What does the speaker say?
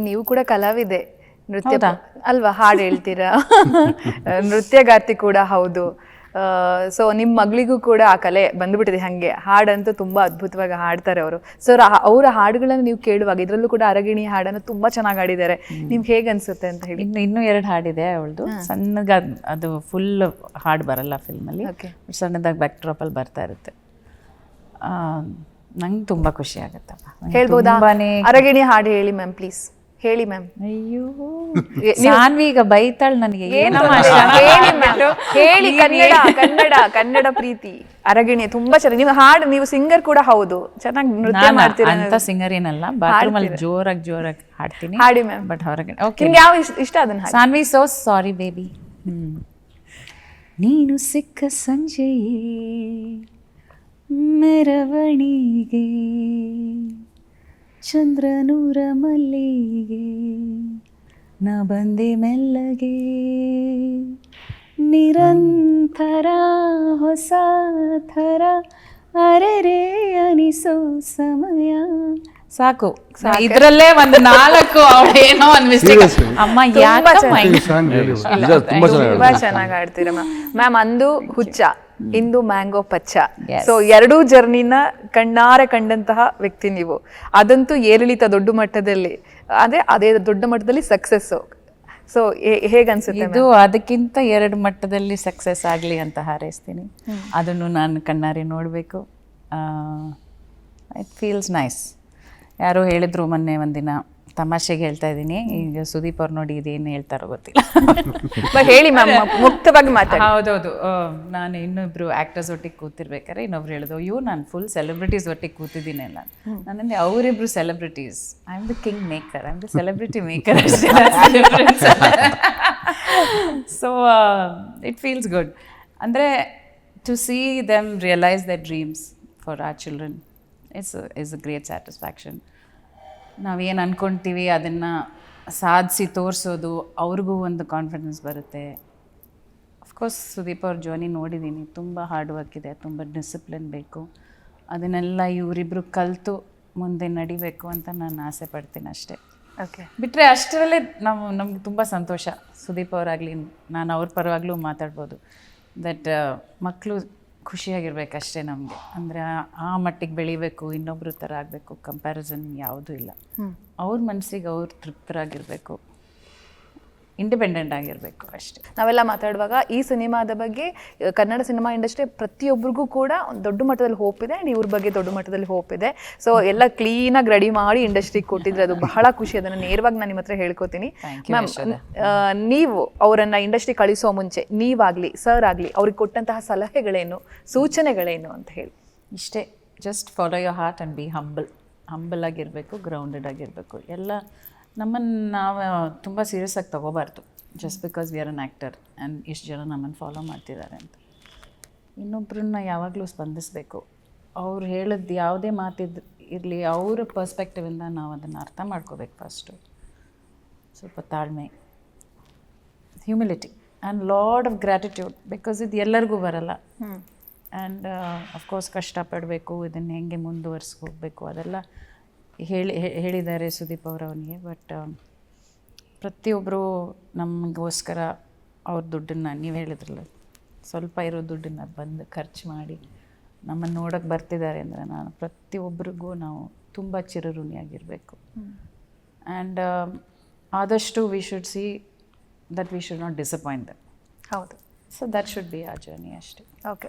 ನೀವು ಕೂಡ ಕಲಾವಿದೆ, ನೃತ್ಯ ಅಲ್ವಾ, ಹಾಡು ಹೇಳ್ತೀರಾ, ನೃತ್ಯಗಾರ್ತಿ ಕೂಡ ಹೌದು. ಸೊ ನಿಮ್ಮ ಮಗಳಿಗೂ ಕೂಡ ಆ ಕಲೆ ಬಂದ್ಬಿಟ್ಟಿದೆ. ಹಾಗೆ ಹಾಡಂತೂ ತುಂಬ ಅದ್ಭುತವಾಗಿ ಹಾಡ್ತಾರೆ ಅವರು. ಸೊ ಅವರ ಹಾಡುಗಳನ್ನು ನೀವು ಕೇಳುವಾಗ, ಇದರಲ್ಲೂ ಕೂಡ ಅರಗಿಣಿ ಹಾಡನ್ನು ತುಂಬ ಚೆನ್ನಾಗಿ ಹಾಡಿದ್ದಾರೆ. ನಿಮ್ಗೆ ಹೇಗೆ ಅನ್ಸುತ್ತೆ ಅಂತ ಹೇಳಿ? ಇನ್ನೂ 2 ಹಾಡಿದೆ ಅವಳದು. ಸಣ್ಣಗೆ ಅದು ಫುಲ್ ಹಾಡು ಬರಲ್ಲ ಫಿಲ್ಮಲ್ಲಿ, ಸಣ್ಣದಾಗಿ ಬ್ಯಾಕ್ ಡ್ರಾಪಲ್ಲಿ ಬರ್ತಾ ಇರುತ್ತೆ. ನಂಗೆ ತುಂಬ ಖುಷಿ ಆಗುತ್ತಪ್ಪ. ಹೇಳ್ಬೋದಾ? ಅರಗಿಣಿ ಹಾಡು ಹೇಳಿ ಮ್ಯಾಮ್, ಪ್ಲೀಸ್ ಹೇಳಿ ಮ್ಯಾಮ್. ಅಯ್ಯೋ, ಸಾನ್ವಿ ಈಗ ಬೈತಾಳೆ ನನಗೆ. ಹೇಳಿ, ಕನ್ನಡ ಪ್ರೀತಿ. ಅರಗಿಣಿ ತುಂಬಾ ಚೆನ್ನಾಗಿ ನೀವು ಹಾಡು, ನೀವು ಸಿಂಗರ್ ಕೂಡ ಹೌದು, ಚೆನ್ನಾಗಿ ನೃತ್ಯ ಮಾಡ್ತೀರಾ. ಅಂತ ಸಿಂಗರ್ ಏನಲ್ಲ, ಬಾತ್ರೂಮ್ ಅಲ್ಲಿ ಜೋರಾಗಿ ಹಾಡ್ತೀನಿ. ಹಾಡಿ ಮ್ಯಾಮ್. ಬಟ್ ಹೊರಗಡೆ ಓಕೆ. ನಿಮ್ಗೆ ಯಾವ ಇಷ್ಟ ಅದನ್ನ? Saanvi so sorry baby. ನೀನು ಸಿಕ್ಕ ಸಂಜೆಯೇ ಮೆರವಣಿಗೆ, ಚಂದ್ರನೂರ ಮಲ್ಲಿಗೆ, ನಾ ಬಂದೆ ಮೆಲ್ಲಗೆ, ನಿರಂತರ ಹೊಸ ಥರ ಅರೆರೆ ಅನಿಸೋ ಸಮಯ. ಸಾಕು, ಇದರಲ್ಲೇ ಒಂದು 4 ಏನೋ ಒಂದು ಮಿಸ್ಟೇಕ್. ಅಮ್ಮ ತುಂಬಾ ಚೆನ್ನಾಗಿ ಆಡ್ತೀರ ಮ್ಯಾಮ್. ಅಂದು ಹುಚ್ಚ, ಇಂದು ಮ್ಯಾಂಗೋ ಪಚ್ಚ. ಸೊ 2 ಜರ್ನಿನ ಕಣ್ಣಾರೆ ಕಂಡಂತಹ ವ್ಯಕ್ತಿ ನೀವು. ಅದಂತೂ ಏರಿಳಿತ ದೊಡ್ಡ ಮಟ್ಟದಲ್ಲಿ, ಅದೇ ದೊಡ್ಡ ಮಟ್ಟದಲ್ಲಿ ಸಕ್ಸಸ್. ಸೊ ಹೇಗನ್ಸುತ್ತೆ ಇದು? ಅದಕ್ಕಿಂತ 2 ಮಟ್ಟದಲ್ಲಿ ಸಕ್ಸಸ್ ಆಗಲಿ ಅಂತ ಹಾರೈಸ್ತೀನಿ. ಅದನ್ನು ನಾನು ಕಣ್ಣಾರೆ ನೋಡಬೇಕು. It feels nice. ಯಾರೋ ಹೇಳಿದ್ರು ಮೊನ್ನೆ ಒಂದಿನ, ತಮಾಷೆಗೆ ಹೇಳ್ತಾ ಇದ್ದೀನಿ, ಈಗ ಸುದೀಪ್ ಅವ್ರು ನೋಡಿ ಇದೇನು ಹೇಳ್ತಾರೋ ಗೊತ್ತಿಲ್ಲ. ಹೇಳಿ ಮ್ಯಾಮ್, ಮುಕ್ತವಾಗಿ ಮಾತಾಡಿ. ಹೌದೌದು, ನಾನು ಇನ್ನೊಬ್ರು ಆ್ಯಕ್ಟರ್ಸ್ ಒಟ್ಟಿಗೆ ಕೂತಿರ್ಬೇಕಾದ್ರೆ ಇನ್ನೊಬ್ರು ಹೇಳಿದ್ರು, ಅಯ್ಯೋ ನಾನು ಫುಲ್ ಸೆಲೆಬ್ರಿಟೀಸ್ ಒಟ್ಟಿಗೆ ಕೂತಿದ್ದೀನಿ ಅಲ್ಲ. ನಾನಲ್ಲಿ ಅವರಿಬ್ರು celebrities, I am the king maker, I am the celebrity maker. So it feels good. ಅಂದರೆ to see them realise the dreams for our children is a great satisfaction. ನಾವೇನು ಅಂದ್ಕೊಳ್ತೀವಿ ಅದನ್ನು ಸಾಧಿಸಿ ತೋರಿಸೋದು, ಅವ್ರಿಗೂ ಒಂದು ಕಾನ್ಫಿಡೆನ್ಸ್ ಬರುತ್ತೆ. ಅಫ್ಕೋರ್ಸ್ ಸುದೀಪ್ ಅವ್ರ ಜರ್ನಿ ನೋಡಿದ್ದೀನಿ, ತುಂಬ ಹಾರ್ಡ್ ವರ್ಕ್ ಇದೆ, ತುಂಬ ಡಿಸಿಪ್ಲಿನ್ ಬೇಕು. ಅದನ್ನೆಲ್ಲ ಇವರಿಬ್ಬರು ಕಲಿತು ಮುಂದೆ ನಡಿಬೇಕು ಅಂತ ನಾನು ಆಸೆ ಪಡ್ತೀನಿ ಅಷ್ಟೇ. ಓಕೆ, ಬಿಟ್ಟರೆ ಅಷ್ಟರಲ್ಲೇ ನಮ್ಗೆ ತುಂಬ ಸಂತೋಷ. ಸುದೀಪ್ ಅವರಾಗಲಿ, ನಾನು ಅವ್ರ ಪರವಾಗಲೂ ಮಾತಾಡ್ಬೋದು. ದಟ್ ಮಕ್ಕಳು ಖುಷಿಯಾಗಿರ್ಬೇಕಷ್ಟೇ ನಮಗೆ. ಅಂದರೆ ಆ ಮಟ್ಟಿಗೆ ಬೆಳಿಬೇಕು, ಇನ್ನೊಬ್ರ ಥರ ಆಗಬೇಕು, ಕಂಪ್ಯಾರಿಸನ್ ಯಾವುದೂ ಇಲ್ಲ. ಅವ್ರ ಮನಸ್ಸಿಗೆ ಅವ್ರು ತೃಪ್ತರಾಗಿರಬೇಕು, ಇಂಡಿಪೆಂಡೆಂಟ್ ಆಗಿರಬೇಕು ಅಷ್ಟೇ. ನಾವೆಲ್ಲ ಮಾತಾಡುವಾಗ ಈ ಸಿನಿಮಾದ ಬಗ್ಗೆ, ಕನ್ನಡ ಸಿನಿಮಾ ಇಂಡಸ್ಟ್ರಿ ಪ್ರತಿಯೊಬ್ಬರಿಗೂ ಕೂಡ ಒಂದು ದೊಡ್ಡ ಮಟ್ಟದಲ್ಲಿ ಹೋಪ್ ಇದೆ, ಆ್ಯಂಡ್ ಇವ್ರ ಬಗ್ಗೆ ದೊಡ್ಡ ಮಟ್ಟದಲ್ಲಿ ಹೋಪ್ ಇದೆ. ಸೊ ಎಲ್ಲ ಕ್ಲೀನಾಗಿ ರೆಡಿ ಮಾಡಿ ಇಂಡಸ್ಟ್ರಿಗೆ ಕೊಟ್ಟಿದ್ರೆ ಅದು ಬಹಳ ಖುಷಿ. ಅದನ್ನು ನೇರವಾಗಿ ನಾನು ನಿಮ್ಮ ಹತ್ರ ಹೇಳ್ಕೊತೀನಿ. ಮ್ಯಾಮ್, ನೀವು ಅವರನ್ನು ಇಂಡಸ್ಟ್ರಿ ಕಳಿಸೋ ಮುಂಚೆ ನೀವಾಗಲಿ ಸರ್ ಆಗಲಿ ಅವ್ರಿಗೆ ಕೊಟ್ಟಂತಹ ಸಲಹೆಗಳೇನು, ಸೂಚನೆಗಳೇನು ಅಂತ ಹೇಳಿ? ಇಷ್ಟೇ, just follow your heart and be humble ಆಗಿರಬೇಕು, ಗ್ರೌಂಡೆಡ್ ಆಗಿರಬೇಕು. ಎಲ್ಲ ನಮ್ಮನ್ನು ನಾವು ತುಂಬ ಸೀರಿಯಸ್ಸಾಗಿ ತೊಗೋಬಾರ್ದು, just because we are an actor and ಇಷ್ಟು ಜನ ನಮ್ಮನ್ನು ಫಾಲೋ ಮಾಡ್ತಿದ್ದಾರೆ ಅಂತ. ಇನ್ನೊಬ್ಬರನ್ನ ಯಾವಾಗಲೂ ಸ್ಪಂದಿಸಬೇಕು. ಅವ್ರು ಹೇಳಿದ್ದು ಯಾವುದೇ ಇರಲಿ, ಅವರ ಪರ್ಸ್ಪೆಕ್ಟಿವಿಂದ ನಾವು ಅದನ್ನು ಅರ್ಥ ಮಾಡ್ಕೋಬೇಕು. ಫಸ್ಟು ಸ್ವಲ್ಪ ತಾಳ್ಮೆ, humility and lot of gratitude, because ಇದು ಎಲ್ಲರಿಗೂ ಬರಲ್ಲ. ಆ್ಯಂಡ್ ಅಫ್ಕೋರ್ಸ್ ಕಷ್ಟಪಡಬೇಕು, ಇದನ್ನು ಹೆಂಗೆ ಮುಂದುವರಿಸ್ಕೋಬೇಕು ಅದೆಲ್ಲ ಹೇಳಿದ್ದಾರೆ ಸುದೀಪ್ ಅವನಿಗೆ. ಬಟ್ ಪ್ರತಿಯೊಬ್ಬರು ನಮಗೋಸ್ಕರ ಅವ್ರ ದುಡ್ಡನ್ನು, ನೀವು ಹೇಳಿದ್ರಲ್ಲ, ಸ್ವಲ್ಪ ಇರೋ ದುಡ್ಡನ್ನು ಬಂದು ಖರ್ಚು ಮಾಡಿ ನಮ್ಮನ್ನು ನೋಡೋಕ್ಕೆ ಬರ್ತಿದ್ದಾರೆ ಅಂದರೆ ನಾನು ಪ್ರತಿಯೊಬ್ಬರಿಗೂ ನಾವು ತುಂಬ ಚಿರಋಣಿಯಾಗಿರಬೇಕು. ಆ್ಯಂಡ್ ಆದಷ್ಟು we should see that we should not disappoint them. ಹೌದು. ಸೊ ದಟ್ ಶುಡ್ ಬಿ ಆ ಜರ್ನಿ ಅಷ್ಟೇ. ಓಕೆ,